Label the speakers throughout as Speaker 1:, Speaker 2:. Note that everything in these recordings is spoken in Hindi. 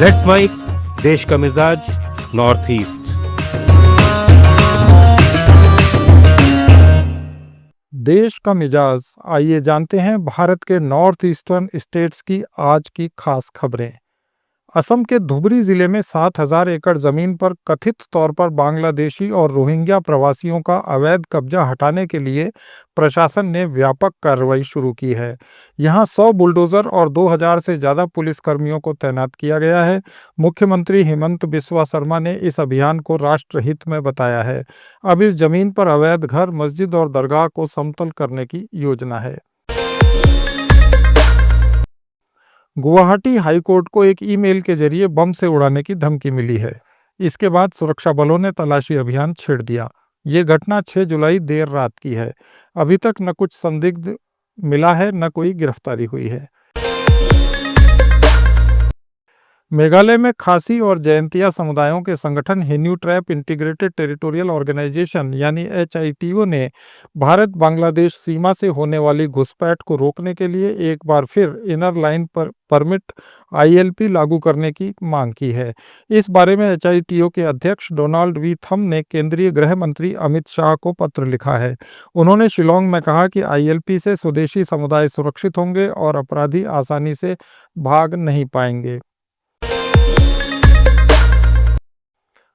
Speaker 1: लेट्स माइक देश का मिजाज नॉर्थ ईस्ट।
Speaker 2: देश का मिजाज, आइए जानते हैं भारत के नॉर्थ ईस्टर्न स्टेट्स की आज की खास खबरें। असम के धुबरी जिले में 7,000 एकड़ जमीन पर कथित तौर पर बांग्लादेशी और रोहिंग्या प्रवासियों का अवैध कब्जा हटाने के लिए प्रशासन ने व्यापक कार्रवाई शुरू की है। यहां 100 बुलडोजर और 2,000 से ज्यादा पुलिसकर्मियों को तैनात किया गया है। मुख्यमंत्री हिमंत बिस्वा शर्मा ने इस अभियान को राष्ट्रहित में बताया है। अब इस जमीन पर अवैध घर, मस्जिद और दरगाह को समतल करने की योजना है। गुवाहाटी हाईकोर्ट को एक ईमेल के जरिए बम से उड़ाने की धमकी मिली है। इसके बाद सुरक्षा बलों ने तलाशी अभियान छेड़ दिया। ये घटना 6 जुलाई देर रात की है। अभी तक न कुछ संदिग्ध मिला है, न कोई गिरफ्तारी हुई है। मेघालय में खासी और जयंतिया समुदायों के संगठन हेन्यू ट्रैप इंटीग्रेटेड टेरिटोरियल ऑर्गेनाइजेशन यानी HITO ने भारत बांग्लादेश सीमा से होने वाली घुसपैठ को रोकने के लिए एक बार फिर इनर लाइन परमिट ILP लागू करने की मांग की है। इस बारे में HITO के अध्यक्ष डोनाल्ड वी थम ने केंद्रीय गृह मंत्री अमित शाह को पत्र लिखा है। उन्होंने शिलोंग में कहा कि ILP से स्वदेशी समुदाय सुरक्षित होंगे और अपराधी आसानी से भाग नहीं पाएंगे।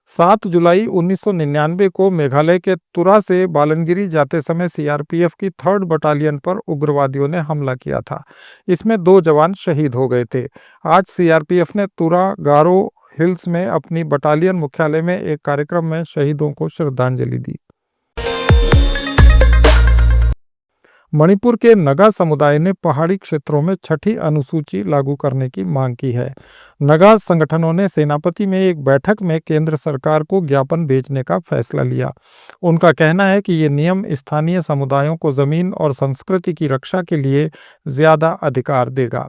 Speaker 2: 7 जुलाई 1999 को मेघालय के तुरा से बालनगिरी जाते समय CRPF की 3rd बटालियन पर उग्रवादियों ने हमला किया था। इसमें 2 जवान शहीद हो गए थे। आज CRPF ने तुरा गारो हिल्स में अपनी बटालियन मुख्यालय में एक कार्यक्रम में शहीदों को श्रद्धांजलि दी। मणिपुर के नगा समुदाय ने पहाड़ी क्षेत्रों में 6ठी अनुसूची लागू करने की मांग की है। नगा संगठनों ने सेनापति में एक बैठक में केंद्र सरकार को ज्ञापन भेजने का फैसला लिया। उनका कहना है कि ये नियम स्थानीय समुदायों को जमीन और संस्कृति की रक्षा के लिए ज्यादा अधिकार देगा।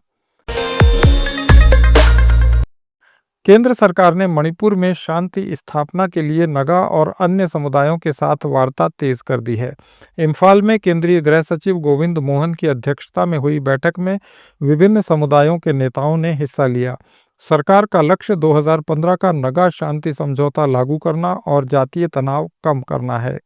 Speaker 2: केंद्र सरकार ने मणिपुर में शांति स्थापना के लिए नगा और अन्य समुदायों के साथ वार्ता तेज कर दी है। इम्फाल में केंद्रीय गृह सचिव गोविंद मोहन की अध्यक्षता में हुई बैठक में विभिन्न समुदायों के नेताओं ने हिस्सा लिया। सरकार का लक्ष्य 2015 का नगा शांति समझौता लागू करना और जातीय तनाव कम करना है।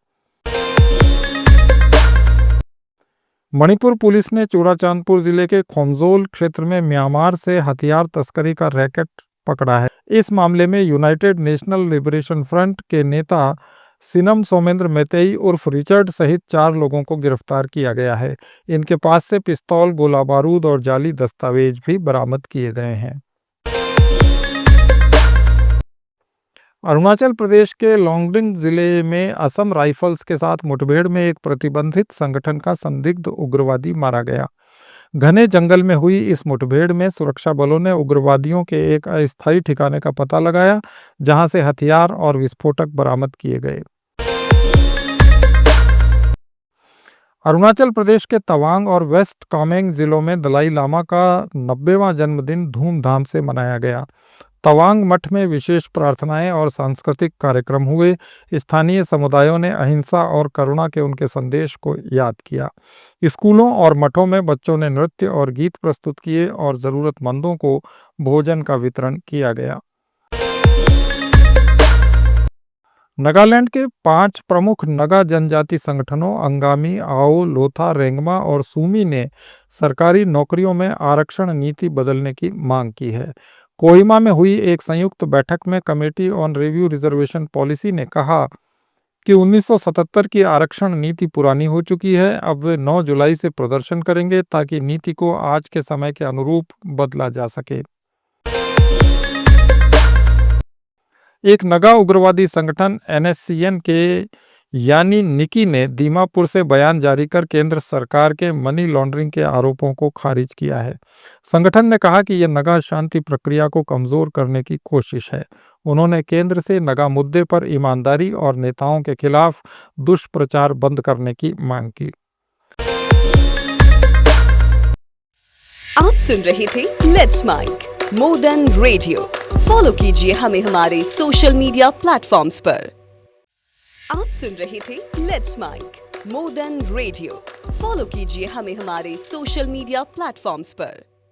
Speaker 2: मणिपुर पुलिस ने चूड़ाचांदपुर जिले के खोमजोल क्षेत्र में म्यांमार से हथियार तस्करी का रैकेट पकड़ा है। इस मामले में यूनाइटेड नेशनल लिबरेशन फ्रंट के नेता सिनम सोमेंद्र मेतेई उर्फ रिचर्ड सहित 4 लोगों को गिरफ्तार किया गया है। इनके पास से पिस्तौल, गोला बारूद और जाली दस्तावेज भी बरामद किए गए हैं। अरुणाचल प्रदेश के लोंगडिंग जिले में असम राइफल्स के साथ मुठभेड़ में एक प्रतिबंधित संगठन का संदिग्ध उग्रवादी मारा गया। घने जंगल में हुई इस मुठभेड़ में सुरक्षा बलों ने उग्रवादियों के एक अस्थायी ठिकाने का पता लगाया, जहां से हथियार और विस्फोटक बरामद किए गए। अरुणाचल प्रदेश के तवांग और वेस्ट कामेंग जिलों में दलाई लामा का 90वां जन्मदिन धूमधाम से मनाया गया। तवांग मठ में विशेष प्रार्थनाएं और सांस्कृतिक कार्यक्रम हुए। स्थानीय समुदायों ने अहिंसा और करुणा के उनके संदेश को याद किया। स्कूलों और मठों में बच्चों ने नृत्य और गीत प्रस्तुत किए और जरूरतमंदों को भोजन का वितरण किया गया। नागालैंड के 5 प्रमुख नगा जनजाति संगठनों अंगामी, आओ, लोथा, रेंगमा और सूमी ने सरकारी नौकरियों में आरक्षण नीति बदलने की मांग की है। कोहिमा में हुई एक संयुक्त बैठक में committee on review reservation policy ने कहा कि 1977 की आरक्षण नीति पुरानी हो चुकी है। अब वे 9 जुलाई से प्रदर्शन करेंगे ताकि नीति को आज के समय के अनुरूप बदला जा सके। एक नगा उग्रवादी संगठन NSCN के यानी निकी ने दीमापुर से बयान जारी कर केंद्र सरकार के मनी लॉन्ड्रिंग के आरोपों को खारिज किया है। संगठन ने कहा कि यह नगा शांति प्रक्रिया को कमजोर करने की कोशिश है। उन्होंने केंद्र से नगा मुद्दे पर ईमानदारी और नेताओं के खिलाफ दुष्प्रचार बंद करने की मांग की।
Speaker 3: आप सुन रहे थे let's mic more than radio. Follow कीजिए हमें हमारे सोशल मीडिया प्लेटफॉर्म्स पर। आप सुन रहे थे let's mic more than radio. Follow कीजिए हमें हमारे सोशल मीडिया प्लेटफॉर्म्स पर।